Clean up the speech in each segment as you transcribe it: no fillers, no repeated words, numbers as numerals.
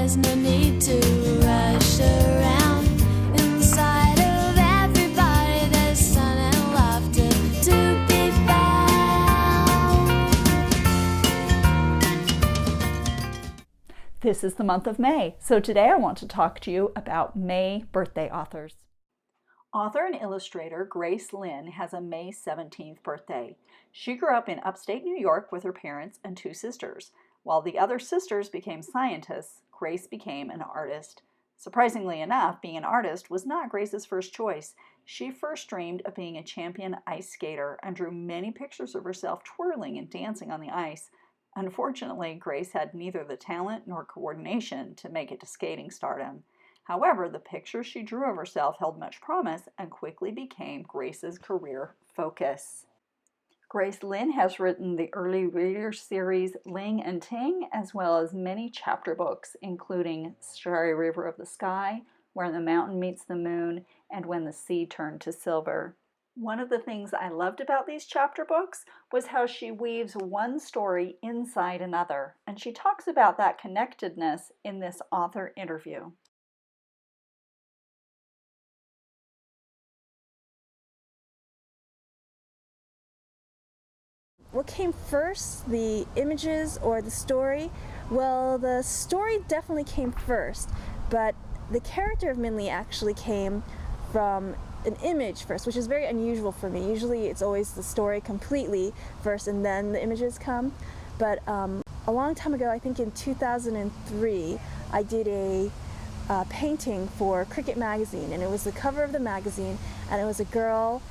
there's no need to rush around. Inside of everybody there's sun and laughter to be found. This is the month of May, so today I want to talk to you about May birthday authors. Author and illustrator Grace Lin has a May 17th birthday. She grew up in upstate New York with her parents and two sisters. While the other sisters became scientists, Grace became an artist. Surprisingly enough, being an artist was not Grace's first choice. She first dreamed of being a champion ice skater and drew many pictures of herself twirling and dancing on the ice. Unfortunately, Grace had neither the talent nor coordination to make it to skating stardom. However, the pictures she drew of herself held much promise and quickly became Grace's career focus. Grace Lin has written the early reader series Ling and Ting, as well as many chapter books, including Starry River of the Sky, Where the Mountain Meets the Moon, and When the Sea Turned to Silver. One of the things I loved about these chapter books was how she weaves one story inside another, and she talks about that connectedness in this author interview. What came first, the images or the story? Well, the story definitely came first, but the character of Min Lee actually came from an image first, which is very unusual for me. Usually it's always the story completely first and then the images come. But a long time ago, I think in 2003, I did a painting for Cricket magazine, and it was the cover of the magazine, and it was a girl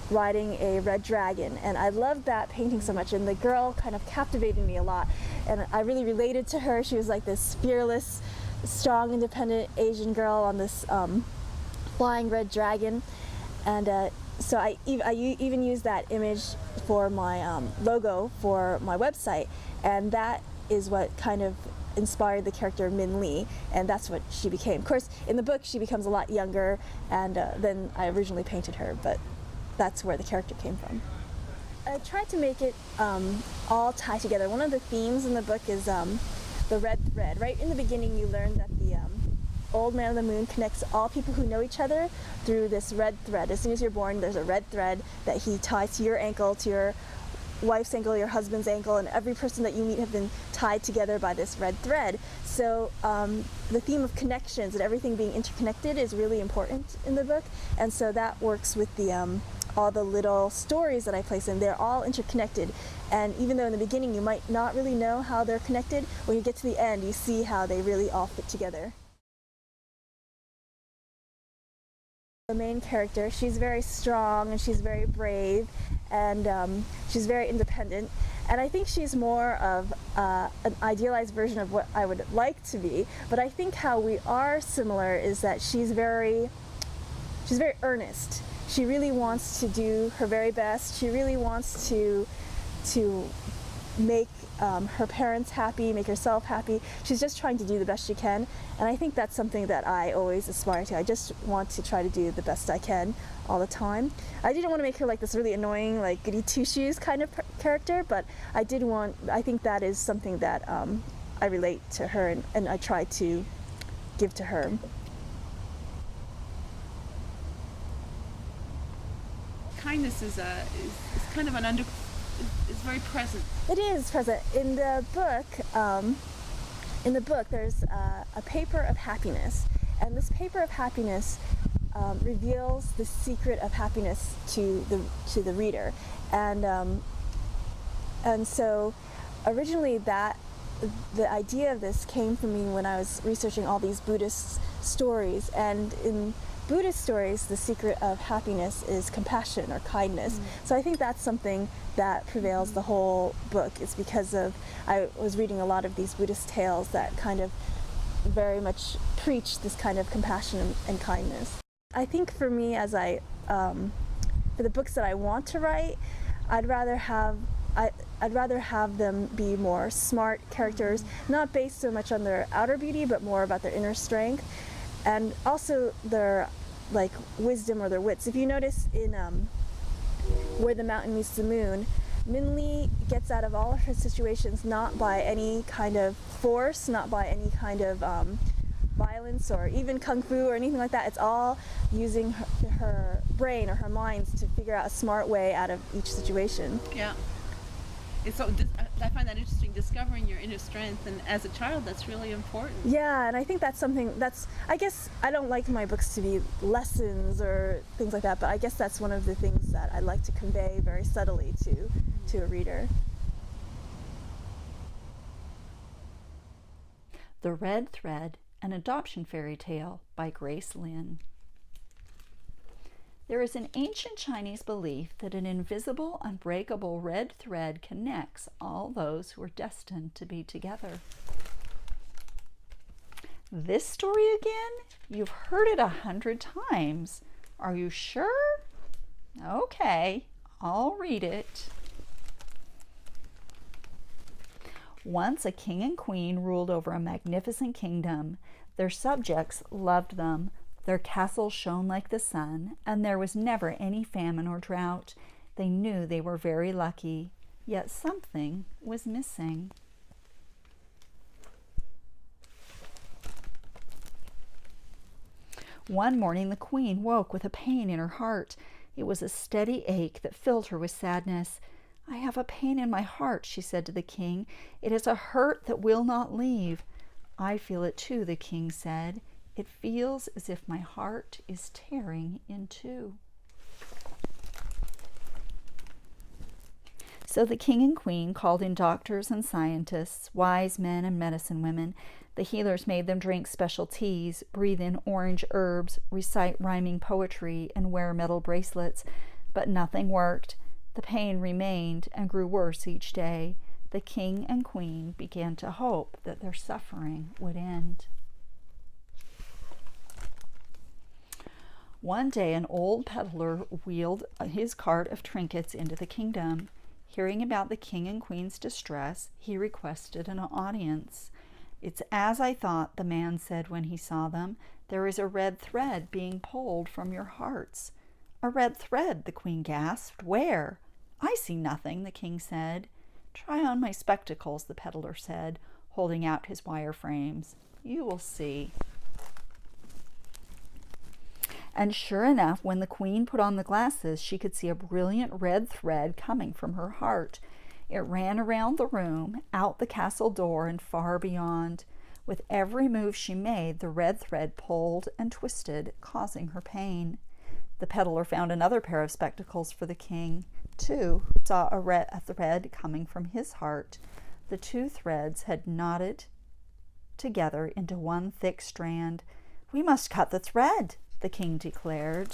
riding a red dragon, and I loved that painting so much, and the girl kind of captivated me a lot, and I really related to her. She was like this fearless, strong, independent Asian girl on this flying red dragon, and so I even used that image for my logo for my website, and that is what kind of inspired the character Min Lee, and that's what she became. Of course, in the book she becomes a lot younger and than I originally painted her, but that's where the character came from. I tried to make it all tie together. One of the themes in the book is the red thread. Right in the beginning you learn that the Old Man of the Moon connects all people who know each other through this red thread. As soon as you're born, there's a red thread that he ties to your ankle, to your wife's ankle, your husband's ankle, and every person that you meet have been tied together by this red thread. So the theme of connections and everything being interconnected is really important in the book, and so that works with the all the little stories that I place in. They're all interconnected, and even though in the beginning you might not really know how they're connected, when you get to the end you see how they really all fit together. The main character, she's very strong and she's very brave, and she's very independent, and I think she's more of an idealized version of what I would like to be, but I think how we are similar is that she's very earnest. She really wants to do her very best. She really wants to make her parents happy, make herself happy. She's just trying to do the best she can, and I think that's something that I always aspire to. I just want to try to do the best I can all the time. I didn't want to make her like this really annoying, like goody two-shoes kind of character, but I think that is something that I relate to her, and I try to give to her. Kindness is kind of is very present. It is present in the book. In the book, there's a paper of happiness, and this paper of happiness reveals the secret of happiness to the reader, and so originally the idea of this came from me when I was researching all these Buddhist stories, and in Buddhist stories, the secret of happiness is compassion or kindness. So I think that's something that prevails the whole book. It's because I was reading a lot of these Buddhist tales that kind of very much preach this kind of compassion and kindness. I think for me, for the books that I want to write, I'd rather have them be more smart characters, not based so much on their outer beauty, but more about their inner strength, and also their wisdom or their wits. If you notice in Where the Mountain Meets the Moon, Minli gets out of all of her situations not by any kind of force, not by any kind of violence or even kung fu or anything like that. It's all using her brain or her minds to figure out a smart way out of each situation. Yeah. It's so, I find that interesting, discovering your inner strength, and as a child that's really important. Yeah, and I think that's something I guess I don't like my books to be lessons or things like that, but I guess that's one of the things that I like to convey very subtly to a reader. The Red Thread, an adoption fairy tale by Grace Lin. There is an ancient Chinese belief that an invisible, unbreakable red thread connects all those who are destined to be together. This story again? You've heard it 100 times. Are you sure? Okay, I'll read it. Once a king and queen ruled over a magnificent kingdom. Their subjects loved them. Their castle shone like the sun, and there was never any famine or drought. They knew they were very lucky, yet something was missing. One morning the queen woke with a pain in her heart. It was a steady ache that filled her with sadness. "I have a pain in my heart," she said to the king. "It is a hurt that will not leave." "I feel it too," the king said. "It feels as if my heart is tearing in two." So the king and queen called in doctors and scientists, wise men and medicine women. The healers made them drink special teas, breathe in orange herbs, recite rhyming poetry, and wear metal bracelets. But nothing worked. The pain remained and grew worse each day. The king and queen began to hope that their suffering would end. One day an old peddler wheeled his cart of trinkets into the kingdom. Hearing about the king and queen's distress, he requested an audience. "It's as I thought," the man said when he saw them. "There is a red thread being pulled from your hearts." "A red thread," the queen gasped. "Where?" "I see nothing," the king said. "Try on my spectacles," the peddler said, holding out his wire frames. "You will see." And sure enough, when the queen put on the glasses, she could see a brilliant red thread coming from her heart. It ran around the room, out the castle door, and far beyond. With every move she made, the red thread pulled and twisted, causing her pain. The peddler found another pair of spectacles for the king, too, who saw a thread coming from his heart. The two threads had knotted together into one thick strand. "We must cut the thread," the king declared.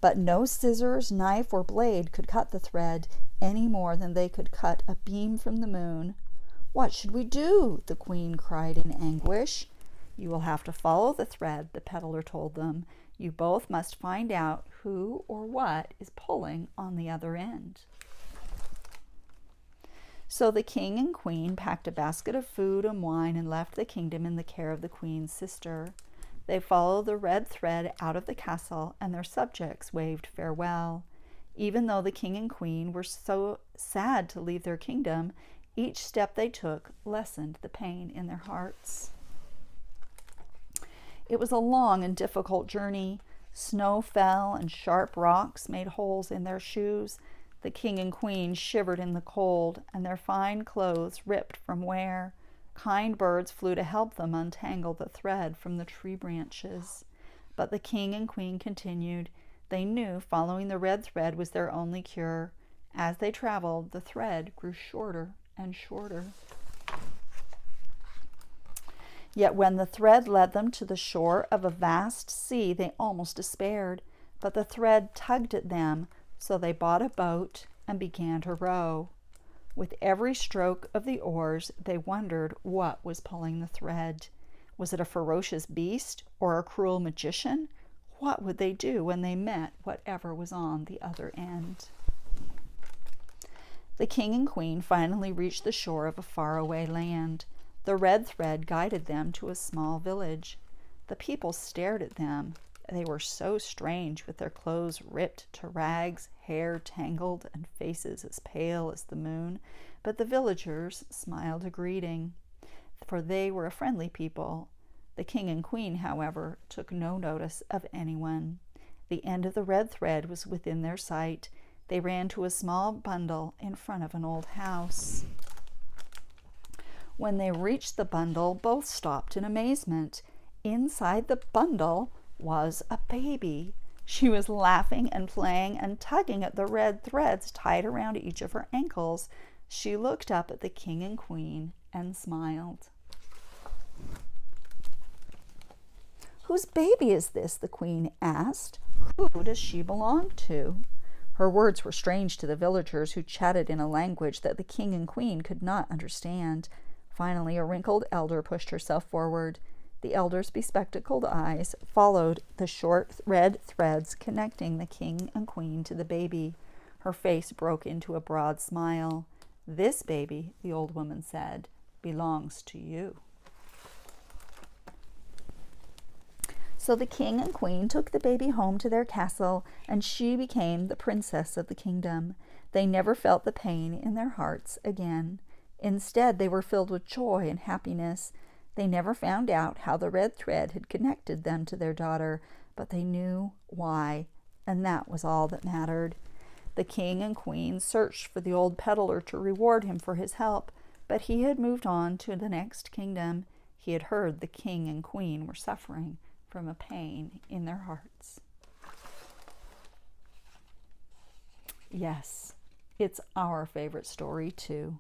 But no scissors, knife, or blade could cut the thread any more than they could cut a beam from the moon. "What should we do?" the queen cried in anguish. "You will have to follow the thread," the peddler told them. "You both must find out who or what is pulling on the other end." So the king and queen packed a basket of food and wine and left the kingdom in the care of the queen's sister. They followed the red thread out of the castle, and their subjects waved farewell. Even though the king and queen were so sad to leave their kingdom, each step they took lessened the pain in their hearts. It was a long and difficult journey. Snow fell and sharp rocks made holes in their shoes. The king and queen shivered in the cold, and their fine clothes ripped from wear. Kind birds flew to help them untangle the thread from the tree branches. But the king and queen continued. They knew following the red thread was their only cure. As they traveled, the thread grew shorter and shorter. Yet when the thread led them to the shore of a vast sea, they almost despaired. But the thread tugged at them, so they bought a boat and began to row. With every stroke of the oars, they wondered what was pulling the thread. Was it a ferocious beast or a cruel magician? What would they do when they met whatever was on the other end? The king and queen finally reached the shore of a faraway land. The red thread guided them to a small village. The people stared at them They were so strange, with their clothes ripped to rags, hair tangled, and faces as pale as the moon. But the villagers smiled a greeting, for they were a friendly people. The king and queen, however, took no notice of anyone. The end of the red thread was within their sight. They ran to a small bundle in front of an old house. When they reached the bundle, both stopped in amazement. Inside the bundle was a baby. She was laughing and playing and tugging at the red threads tied around each of her ankles. She looked up at the king and queen and smiled. "Whose baby is this?" the queen asked. "Who does she belong to?" Her words were strange to the villagers, who chatted in a language that the king and queen could not understand. Finally, a wrinkled elder pushed herself forward. The elder's bespectacled eyes followed the short red threads connecting the king and queen to the baby. Her face broke into a broad smile. "This baby," the old woman said, "belongs to you." So the king and queen took the baby home to their castle, and she became the princess of the kingdom. They never felt the pain in their hearts again. Instead, they were filled with joy and happiness. They never found out how the red thread had connected them to their daughter, but they knew why, and that was all that mattered. The king and queen searched for the old peddler to reward him for his help, but he had moved on to the next kingdom. He had heard the king and queen were suffering from a pain in their hearts. Yes, it's our favorite story too.